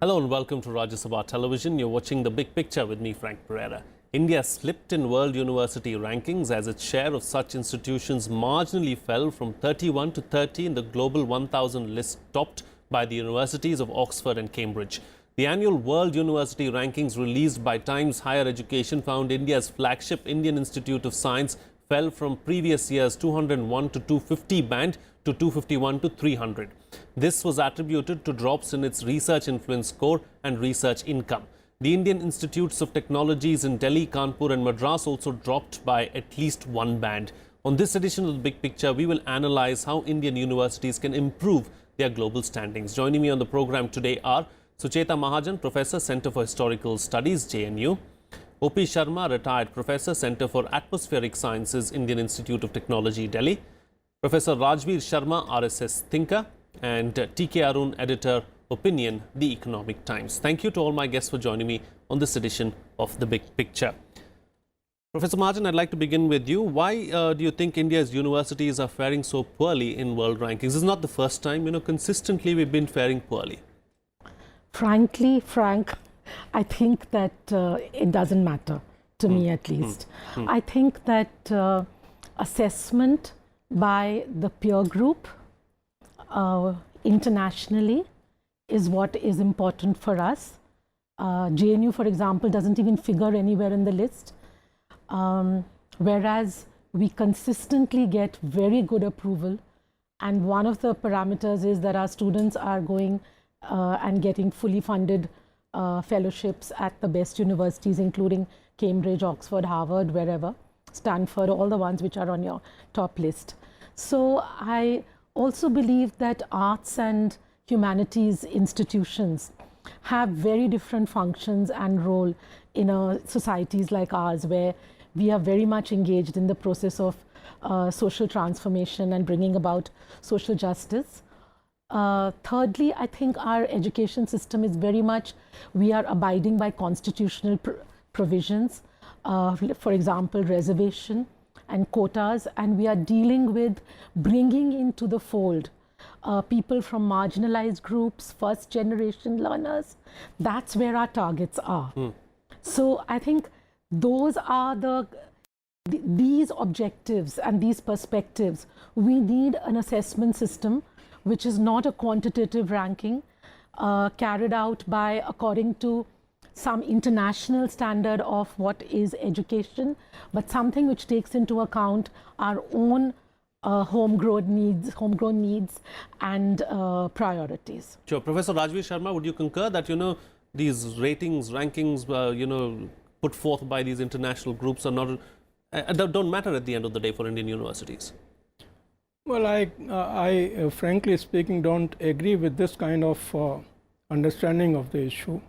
Hello and welcome to Rajya Sabha Television. You're watching The Big Picture with me, Frank Pereira. India slipped in world university rankings as its share of such institutions marginally fell from 31 to 30 in the global 1000 list topped by the universities of Oxford and Cambridge. The annual World University Rankings released by Times Higher Education found India's flagship Indian Institute of Science fell from previous year's 201 to 250 band to 251 to 300. This was attributed to drops in its research influence score and research income. The Indian Institutes of Technologies in Delhi, Kanpur and Madras also dropped by at least one band. On this edition of The Big Picture, we will analyze how Indian universities can improve their global standings. Joining me on the program today are Sucheta Mahajan, Professor, Center for Historical Studies, JNU; O.P. Sharma, Retired Professor, Center for Atmospheric Sciences, Indian Institute of Technology, Delhi; Professor Rajveer Sharma, RSS thinker; and T.K. Arun, Editor, Opinion, The Economic Times. Thank you to all my guests for joining me on this edition of The Big Picture. Professor Mahajan, I'd like to begin with you. Why do you think India's universities are faring so poorly in world rankings? This is not the first time, consistently we've been faring poorly. Frankly, Frank, I think that it doesn't matter, to me at least. I think that assessment by the peer group internationally is what is important for us. JNU, for example, doesn't even figure anywhere in the list, whereas we consistently get very good approval, and one of the parameters is that our students are going and getting fully funded fellowships at the best universities, including Cambridge, Oxford, Harvard, wherever, Stanford, all the ones which are on your top list. So I also believe that arts and humanities institutions have very different functions and role in societies like ours, where we are very much engaged in the process of social transformation and bringing about social justice. Thirdly, I think our education system is very much, we are abiding by constitutional provisions, for example, reservation and quotas, and we are dealing with bringing into the fold people from marginalized groups, first generation learners. That's where our targets are. So I think those are these objectives and these perspectives. We need an assessment system which is not a quantitative ranking carried out by according to some international standard of what is education, but something which takes into account our own homegrown needs and priorities. Sure. Professor Rajveer Sharma, would you concur that, these ratings, rankings, put forth by these international groups are not, don't matter at the end of the day for Indian universities? Well, I frankly speaking, don't agree with this kind of understanding of the issue.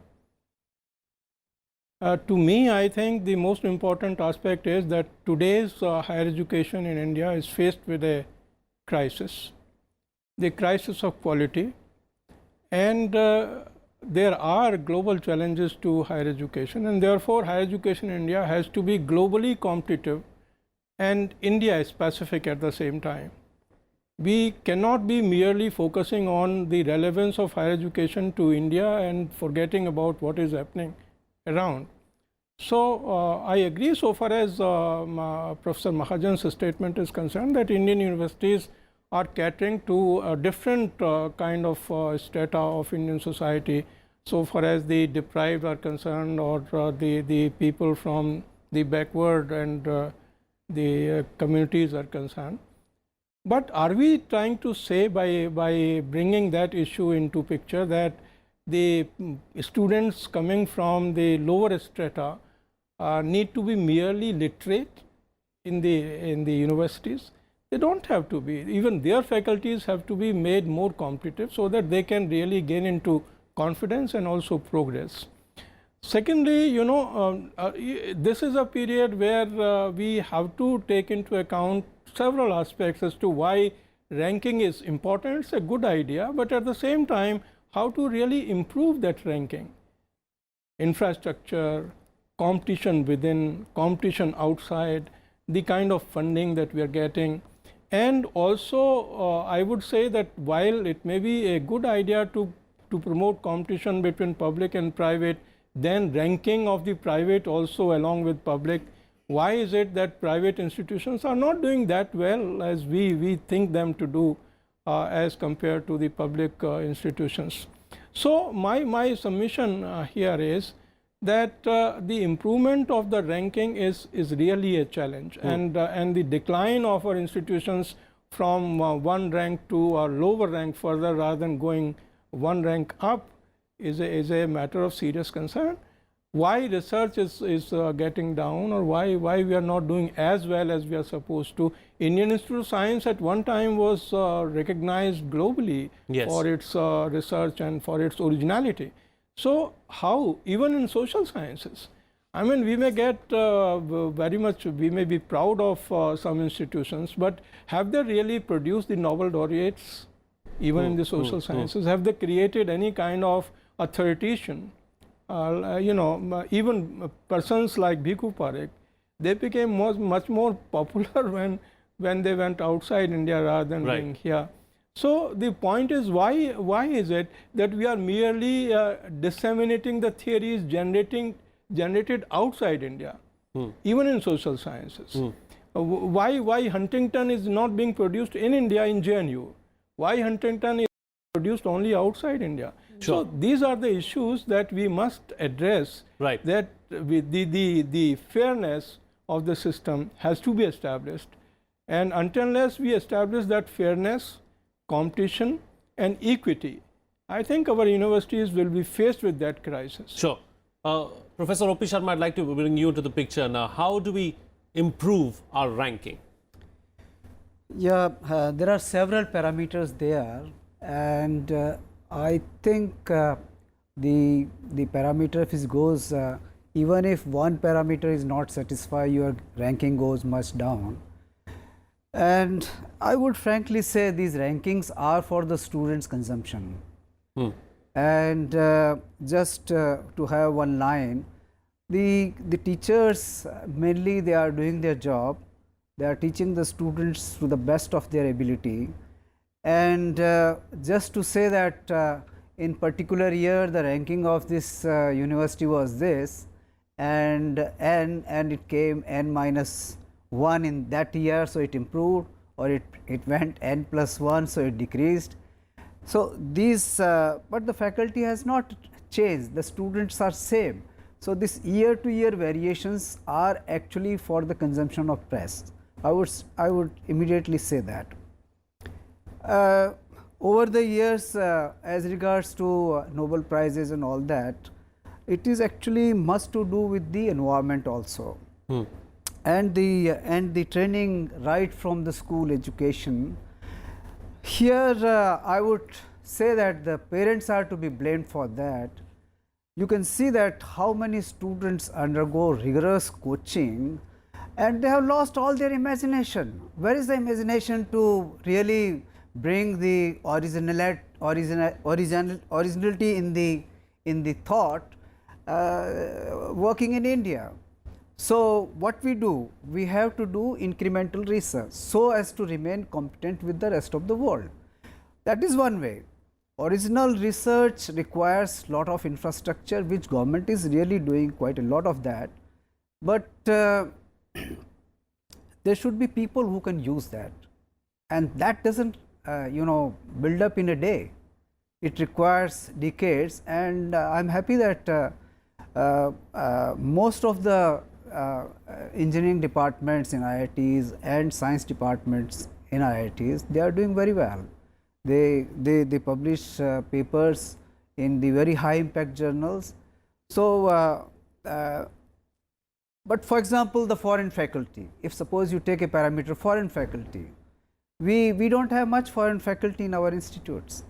To me, I think the most important aspect is that today's higher education in India is faced with a crisis, the crisis of quality, and there are global challenges to higher education, and therefore higher education in India has to be globally competitive and India specific at the same time. We cannot be merely focusing on the relevance of higher education to India and forgetting about what is happening around. So I agree so far as Professor Mahajan's statement is concerned, that Indian universities are catering to a different kind of strata of Indian society, so far as the deprived are concerned, or the people from the backward and the communities are concerned. But are we trying to say by bringing that issue into picture that the students coming from the lower strata need to be merely literate in the universities? They don't have to be. Even their faculties have to be made more competitive so that they can really gain into confidence and also progress. Secondly, this is a period where we have to take into account several aspects as to why ranking is important. It's a good idea, but at the same time, how to really improve that ranking. Infrastructure, competition within, competition outside, the kind of funding that we are getting. And also, I would say that while it may be a good idea to to promote competition between public and private, then ranking of the private also along with public. Why is it that private institutions are not doing that well as we think them to do as compared to the public institutions? So my submission here is that the improvement of the ranking is really a challenge, and the decline of our institutions from one rank to a lower rank further rather than going one rank up is a matter of serious concern. Why research is getting down, or why we are not doing as well as we are supposed to? Indian Institute of Science at one time was recognized globally for its research and for its originality. So how, even in social sciences, I mean, we may get very much, we may be proud of some institutions, but have they really produced the Nobel laureates even in the social sciences? Have they created any kind of authorization? You know, even persons like Bhikkhu Parekh, they became much more popular when they went outside India rather than being here. So the point is, why is it that we are merely disseminating the theories generated outside India, even in social sciences? Why Huntington is not being produced in India in JNU? Why Huntington is produced only outside India? So these are the issues that we must address. That the fairness of the system has to be established, and unless we establish that fairness, competition and equity, I think our universities will be faced with that crisis. Sure. Professor O.P. Sharma, I'd like to bring you into the picture now. How do we improve our ranking? Yeah, there are several parameters there, and I think the parameter, if it goes, even if one parameter is not satisfied, your ranking goes much down. And I would frankly say these rankings are for the students' consumption. And just to have one line, the teachers mainly they are doing their job. They are teaching the students to the best of their ability. And just to say that in particular year the ranking of this university was this, and it came n-1 in that year, so it improved, or it went n+1, so it decreased. So these, but the faculty has not changed, the students are same. So this year to year variations are actually for the consumption of press. I would immediately say that. Over the years, as regards to Nobel Prizes and all that, it is actually much to do with the environment also, and the training right from the school education. Here, I would say that the parents are to be blamed for that. You can see that how many students undergo rigorous coaching, and they have lost all their imagination. Where is the imagination to really bring the originality in the thought working in India? So what we do? We have to do incremental research so as to remain competent with the rest of the world. That is one way. Original research requires lot of infrastructure, which government is really doing quite a lot of that, but there should be people who can use that, and that doesn't build up in a day. It requires decades, and I'm happy that most of the engineering departments in IITs and science departments in IITs, they are doing very well. They publish papers in the very high impact journals. So, but for example, the foreign faculty, if suppose you take a parameter foreign faculty, we don't have much foreign faculty in our institutes.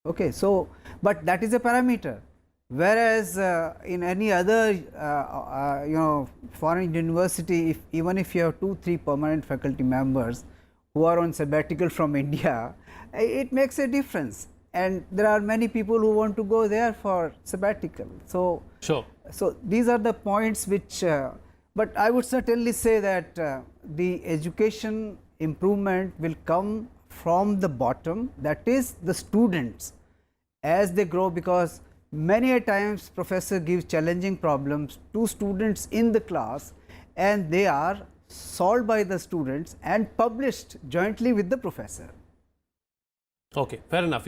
Okay, so but that is a parameter. Whereas in any other foreign university, even if you have 2-3 permanent faculty members who are on sabbatical from India, it makes a difference, and there are many people who want to go there for sabbatical. So so these are the points which, but I would certainly say that the education improvement will come from the bottom, that is the students. as they grow, because many a times professor gives challenging problems to students in the class and they are solved by the students and published jointly with the professor. Okay, fair enough.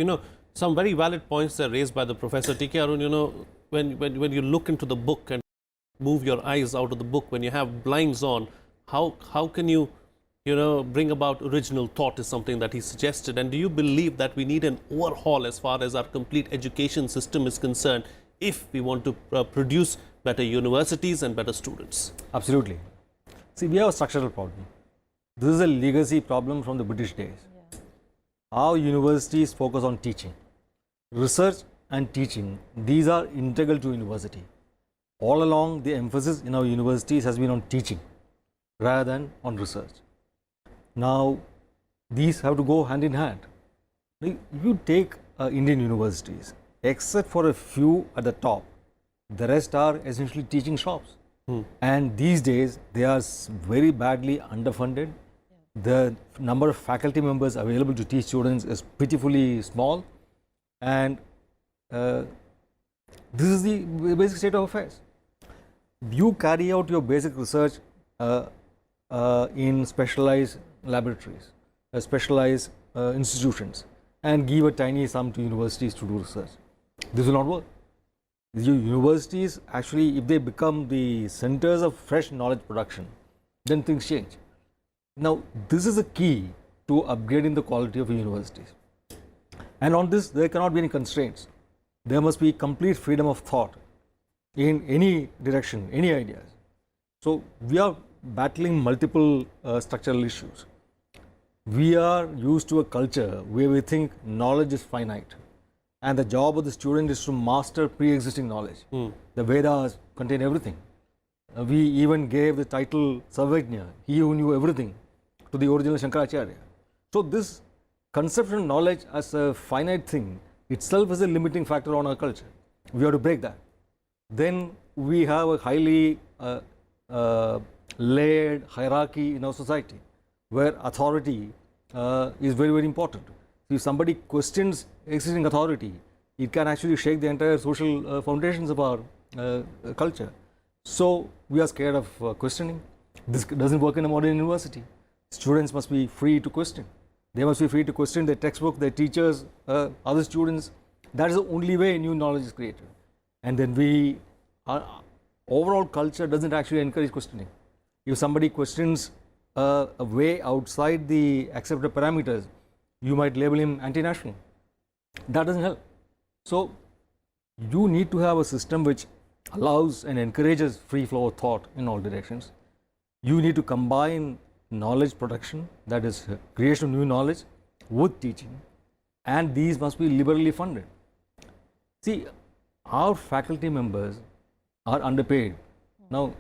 Some very valid points are raised by the Professor T.K. Arun. When you look into the book and move your eyes out of the book, when you have blinds on, how can you, bring about original thought is something that he suggested. And do you believe that we need an overhaul as far as our complete education system is concerned if we want to produce better universities and better students? Absolutely. See, we have a structural problem. This is a legacy problem from the British days. Our universities focus on teaching. Research and teaching, these are integral to university. All along, the emphasis in our universities has been on teaching rather than on research. Now, these have to go hand in hand. If you take Indian universities, except for a few at the top, the rest are essentially teaching shops. And these days, they are very badly underfunded. The number of faculty members available to teach students is pitifully small, and this is the basic state of affairs. You carry out your basic research in specialized laboratories, specialized institutions, and give a tiny sum to universities to do research. This will not work. Universities actually, if they become the centers of fresh knowledge production, then things change. Now, this is a key to upgrading the quality of universities. And on this, there cannot be any constraints. There must be complete freedom of thought in any direction, any ideas. So, we are battling multiple structural issues. We are used to a culture where we think knowledge is finite, and the job of the student is to master pre-existing knowledge. The Vedas contain everything. We even gave the title Sarvajna, he who knew everything, to the original Shankaracharya. So, this conception of knowledge as a finite thing itself is a limiting factor on our culture. We have to break that. Then we have a highly layered hierarchy in our society, where authority is very, very important. If somebody questions existing authority, it can actually shake the entire social foundations of our culture. So, we are scared of questioning. This doesn't work in a modern university. Students must be free to question. They must be free to question their textbook, their teachers, other students. That is the only way new knowledge is created. And then our overall culture doesn't actually encourage questioning. If somebody questions a way outside the accepted parameters, you might label him anti-national. That doesn't help. So, you need to have a system which allows and encourages free flow of thought in all directions. You need to combine knowledge production, that is creation of new knowledge, with teaching, and these must be liberally funded. See, our faculty members are underpaid. Now,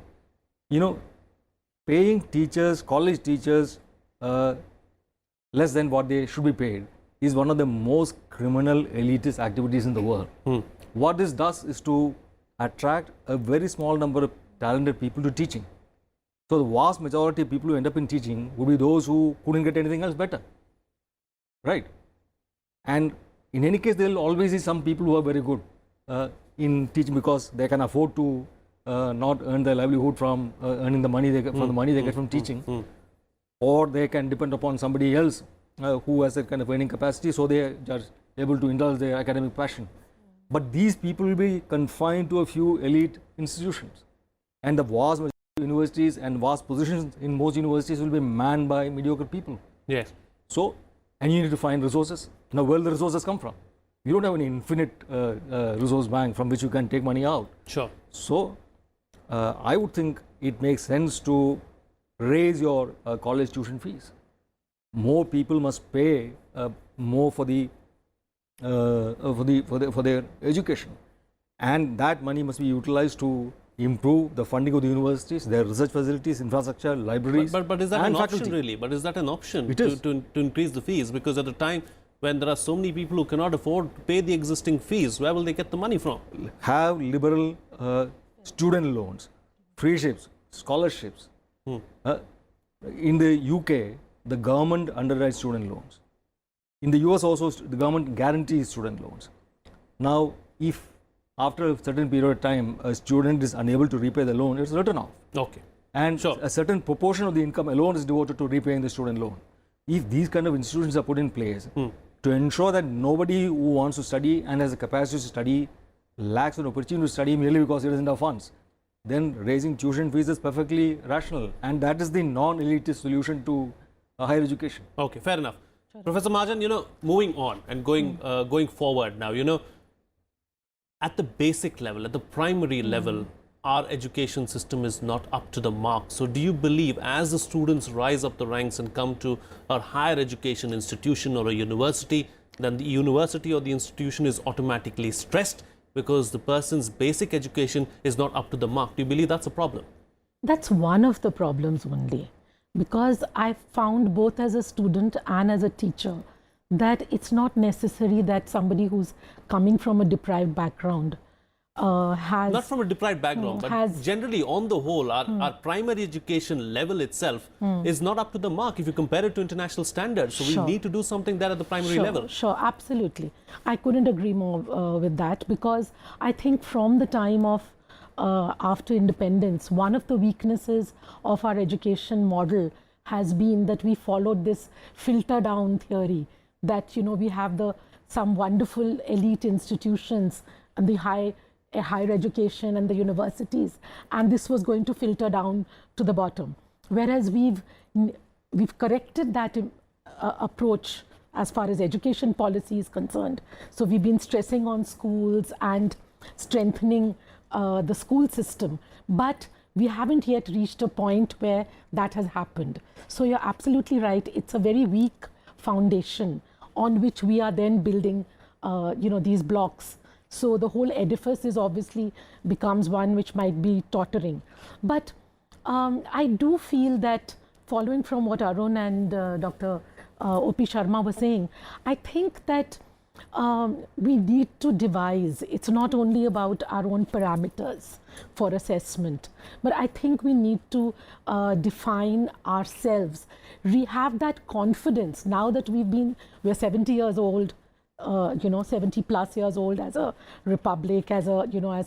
paying teachers, college teachers less than what they should be paid is one of the most criminal elitist activities in the world. What this does is to attract a very small number of talented people to teaching. So, the vast majority of people who end up in teaching would be those who couldn't get anything else better, right? And in any case, there will always be some people who are very good in teaching because they can afford to not earn their livelihood from earning the money they get from the money they get from teaching, or they can depend upon somebody else who has a kind of earning capacity, so they are just able to indulge their academic passion. But these people will be confined to a few elite institutions, and the vast majority of universities and vast positions in most universities will be manned by mediocre people. Yes. So, and you need to find resources. Now, where will the resources come from? You don't have an infinite resource bank from which you can take money out. Sure. So, I would think it makes sense to raise your college tuition fees. More people must pay more for their education, and that money must be utilized to improve the funding of the universities, their research facilities, infrastructure, libraries. But is that and an option faculty. really? But is that an option It is. to increase the fees? Because at the time when there are so many people who cannot afford to pay the existing fees, where will they get the money from? Have liberal student loans, freeships, scholarships. In the UK, the government underwrites student loans. In the US also, the government guarantees student loans. Now, if after a certain period of time a student is unable to repay the loan, it's written off. Okay. And Sure. a certain proportion of the income alone is devoted to repaying the student loan. If these kind of institutions are put in place to ensure that nobody who wants to study and has the capacity to study lacks an opportunity to study merely because he doesn't have funds, then raising tuition fees is perfectly rational, and that is the non-elitist solution to higher education. Okay, fair enough. Professor Mahajan, moving on and going forward now, at the basic level, at the primary level, our education system is not up to the mark. So do you believe as the students rise up the ranks and come to a higher education institution or a university, then the university or the institution is automatically stressed because the person's basic education is not up to the mark? Do you believe that's a problem? That's one of the problems only, because I found both as a student and as a teacher that it's not necessary that somebody who's coming from a deprived background has... Not from a deprived background, but generally on the whole, our primary education level itself is not up to the mark if you compare it to international standards. So we need to do something there at the primary level. Sure, absolutely. I couldn't agree more with that, because I think from the time of after independence, one of the weaknesses of our education model has been that we followed this filter down theory that, we have some wonderful elite institutions and the higher education and the universities, and this was going to filter down to the bottom. Whereas we've corrected that approach as far as education policy is concerned. So we've been stressing on schools and strengthening the school system, but we haven't yet reached a point where that has happened. So you're absolutely right. It's a very weak foundation on which we are then building, these blocks. So the whole edifice is obviously becomes one which might be tottering. But I do feel that, following from what Arun and Dr. O.P. Sharma were saying, I think that we need to devise, it's not only about our own parameters for assessment, but I think we need to define ourselves. We have that confidence now that we're 70 years old, 70 plus years old as a republic, as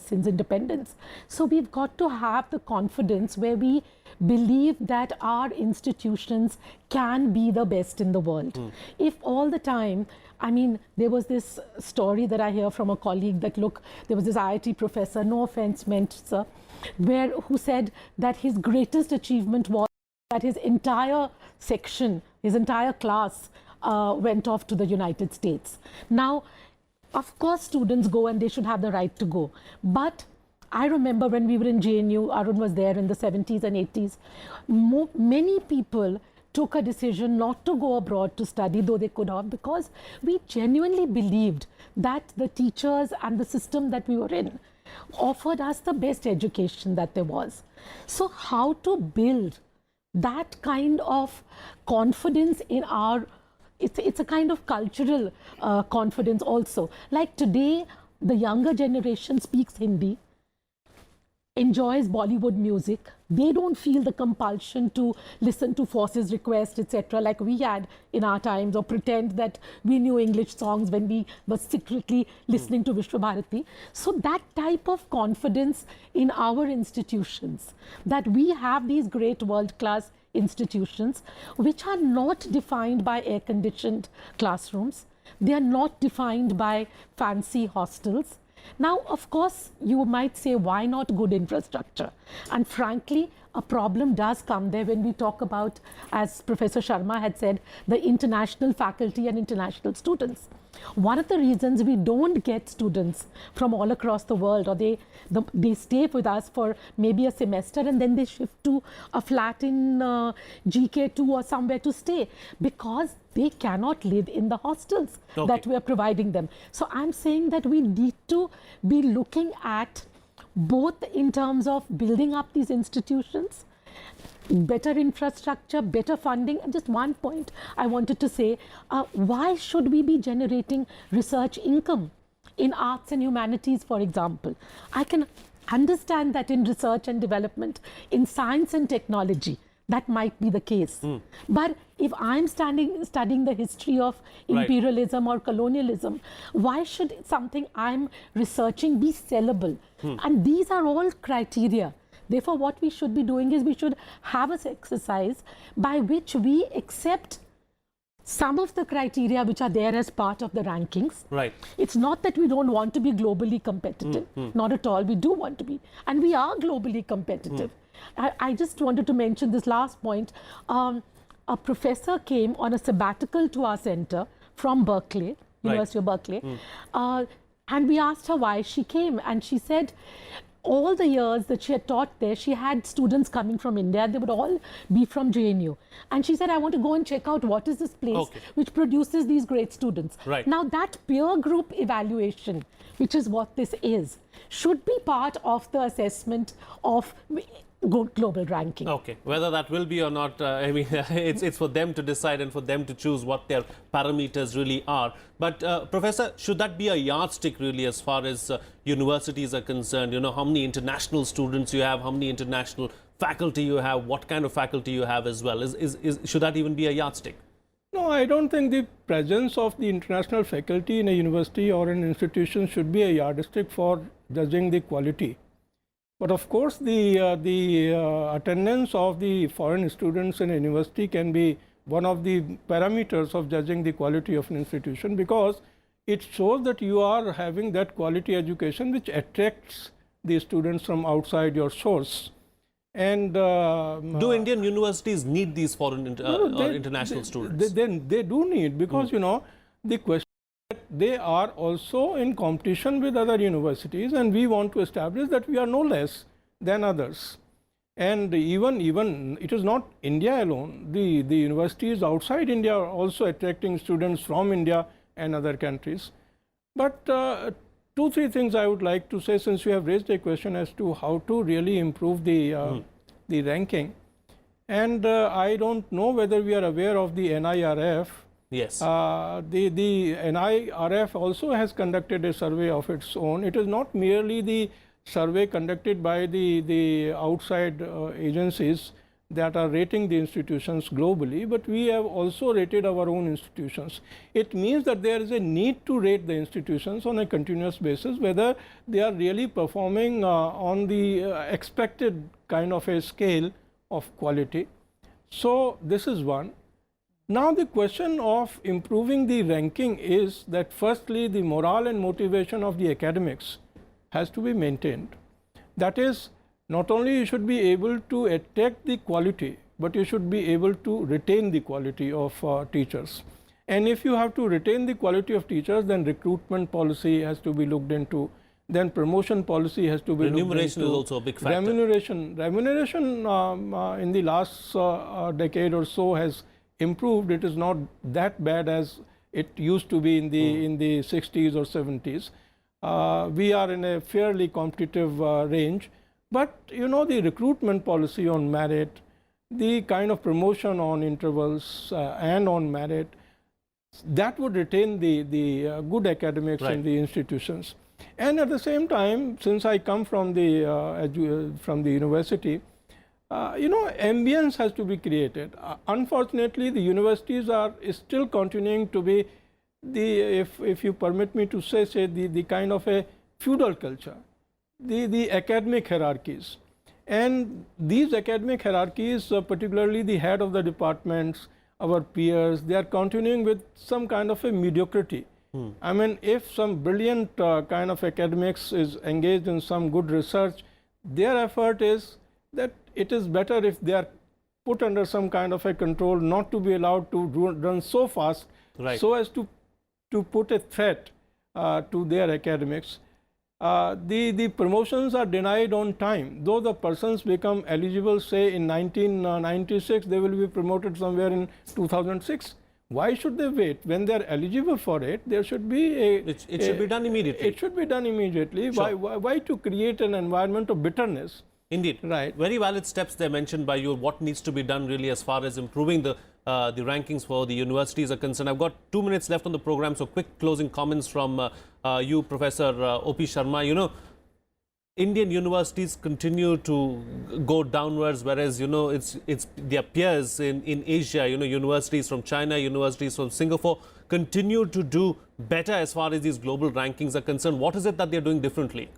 since independence. So we've got to have the confidence where we believe that our institutions can be the best in the world. If all the time, there was this story that I hear from a colleague that, look, there was this IIT professor, no offense meant, sir, who said that his greatest achievement was that his entire section, his entire class went off to the United States. Now, of course, students go and they should have the right to go. But I remember when we were in JNU, Arun was there in the 70s and 80s, many people took a decision not to go abroad to study, though they could have, because we genuinely believed that the teachers and the system that we were in offered us the best education that there was. So how to build that kind of confidence in our, it's a kind of cultural confidence also. Like today, the younger generation speaks Hindi, enjoys Bollywood music. They don't feel the compulsion to listen to forces requests, etc., like we had in our times, or pretend that we knew English songs when we were secretly listening to Vishwa Bharati. So that type of confidence in our institutions, that we have these great world-class institutions which are not defined by air-conditioned classrooms. They are not defined by fancy hostels. Now, of course, you might say, why not good infrastructure? And frankly, a problem does come there when we talk about, as Professor Sharma had said, the international faculty and international students. One of the reasons we don't get students from all across the world, or they stay with us for maybe a semester and then they shift to a flat in GK2 or somewhere to stay, because they cannot live in the hostels that we are providing them. So I'm saying that we need to be looking at both in terms of building up these institutions, better infrastructure, better funding. And just one point I wanted to say, why should we be generating research income in arts and humanities, for example? I can understand that in research and development, in science and technology, that might be the case. But if I'm studying the history of imperialism or colonialism, why should something I'm researching be sellable? And these are all criteria. Therefore, what we should be doing is we should have an exercise by which we accept some of the criteria which are there as part of the rankings. Right. It's not that we don't want to be globally competitive. Not at all. We do want to be. And we are globally competitive. I just wanted to mention this last point. A professor came on a sabbatical to our center from Berkeley, University of Berkeley. And we asked her why she came. And she said, all the years that she had taught there, she had students coming from India. They would all be from JNU. And she said, I want to go and check out what is this place which produces these great students. Right. Now, that peer group evaluation, which is what this is, should be part of the assessment of global ranking. Okay, whether that will be or not, I mean, it's for them to decide and for them to choose what their parameters really are. But Professor, should that be a yardstick really as far as universities are concerned? You know, how many international students you have, how many international faculty you have, what kind of faculty you have as well? Should that even be a yardstick? No, I don't think the presence of the international faculty in a university or an institution should be a yardstick for judging the quality. But of course, the attendance of the foreign students in a university can be one of the parameters of judging the quality of an institution, because it shows that you are having that quality education which attracts the students from outside your source. And do Indian universities need these foreign or international students? They do need, because you know, the question that they are also in competition with other universities, and we want to establish that we are no less than others. And even it is not India alone. The universities outside India are also attracting students from India and other countries. But 2-3 things I would like to say, since you have raised a question as to how to really improve the ranking. And I don't know whether we are aware of the NIRF. Yes. The NIRF also has conducted a survey of its own. It is not merely the survey conducted by the outside agencies that are rating the institutions globally, but we have also rated our own institutions. It means that there is a need to rate the institutions on a continuous basis, whether they are really performing on the expected kind of a scale of quality. So this is one. Now the question of improving the ranking is that firstly the morale and motivation of the academics has to be maintained. That is, not only you should be able to attract the quality, but you should be able to retain the quality of teachers. And if you have to retain the quality of teachers, then recruitment policy has to be looked into. Then promotion policy has to be looked into. Remuneration is also a big factor. Remuneration in the last decade or so has improved. It is not that bad as it used to be in the 60s or 70s. We are in a fairly competitive range, but you know, the recruitment policy on merit, the kind of promotion on intervals and on merit, that would retain the good academics in the institutions. And at the same time, since I come from the university, you know, ambience has to be created. Unfortunately, the universities are still continuing to be if you permit me to say the kind of a feudal culture, the academic hierarchies. And these academic hierarchies, particularly the head of the departments, our peers, they are continuing with some kind of a mediocrity. I mean, if some brilliant kind of academics is engaged in some good research, their effort is that it is better if they are put under some kind of a control, not to be allowed to run so fast, so as to put a threat to their academics. The promotions are denied on time. Though the persons become eligible, say in 1996, they will be promoted somewhere in 2006. Why should they wait? When they are eligible for it, there should be it should be done immediately. It should be done immediately. Sure. Why to create an environment of bitterness? Indeed. Right. Very valid steps there mentioned by you. What needs to be done really as far as improving the rankings for the universities are concerned. I've got 2 minutes left on the program, so quick closing comments from you, Professor O.P. Sharma. You know, Indian universities continue to go downwards, whereas it's their peers in Asia, universities from China, universities from Singapore continue to do better as far as these global rankings are concerned. What is it that they're doing differently?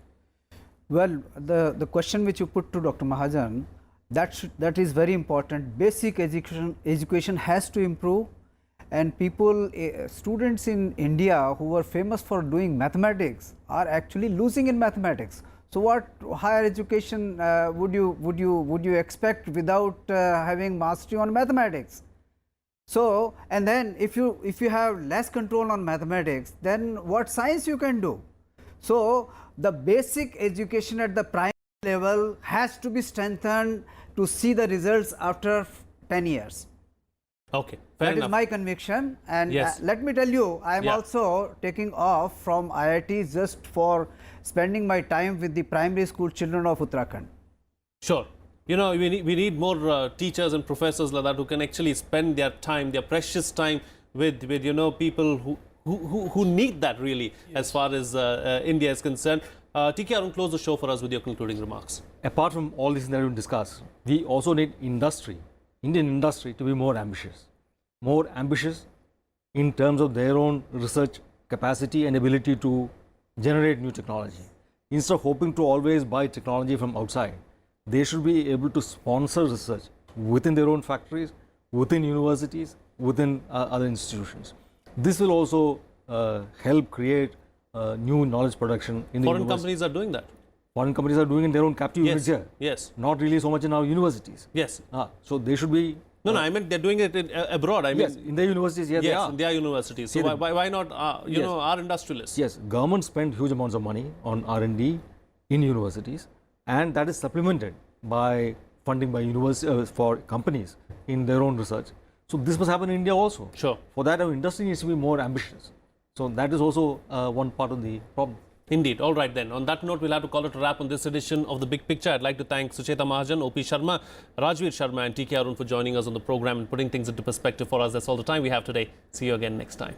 Well, the question which you put to Dr. Mahajan, that is very important. Basic education has to improve, and students in India who were famous for doing mathematics are actually losing in mathematics. So what higher education would you expect without having mastery on mathematics? So, and then if you have less control on mathematics, then what science you can do? So the basic education at the primary level has to be strengthened to see the results after 10 years. Okay, fair enough. That is my conviction, and Yes. let me tell you, I am also taking off from IIT just for spending my time with the primary school children of Uttarakhand. Sure. We need more teachers and professors like that who can actually spend their time, their precious time with people who need that really, as far as India is concerned. TK Arun, close the show for us with your concluding remarks. Apart from all this that we discussed, we also need Indian industry to be more ambitious in terms of their own research capacity and ability to generate new technology. Instead of hoping to always buy technology from outside, they should be able to sponsor research within their own factories, within universities, within other institutions. This will also help create new knowledge production in the Foreign companies are doing that. Foreign companies are doing in their own captive units here. Yes. Not really so much in our universities. Yes. So they should be. No, I meant they're doing it abroad. I mean, Yes, in their universities, yes, they yes, are. in their universities. So why not, our industrialists? Yes, government spend huge amounts of money on R&D in universities, and that is supplemented by funding by for companies in their own research. So this must happen in India also. Sure. For that, our industry needs to be more ambitious. So that is also one part of the problem. Indeed. All right then. On that note, we'll have to call it a wrap on this edition of The Big Picture. I'd like to thank Sucheta Mahajan, OP Sharma, Rajveer Sharma and TK Arun for joining us on the program and putting things into perspective for us. That's all the time we have today. See you again next time.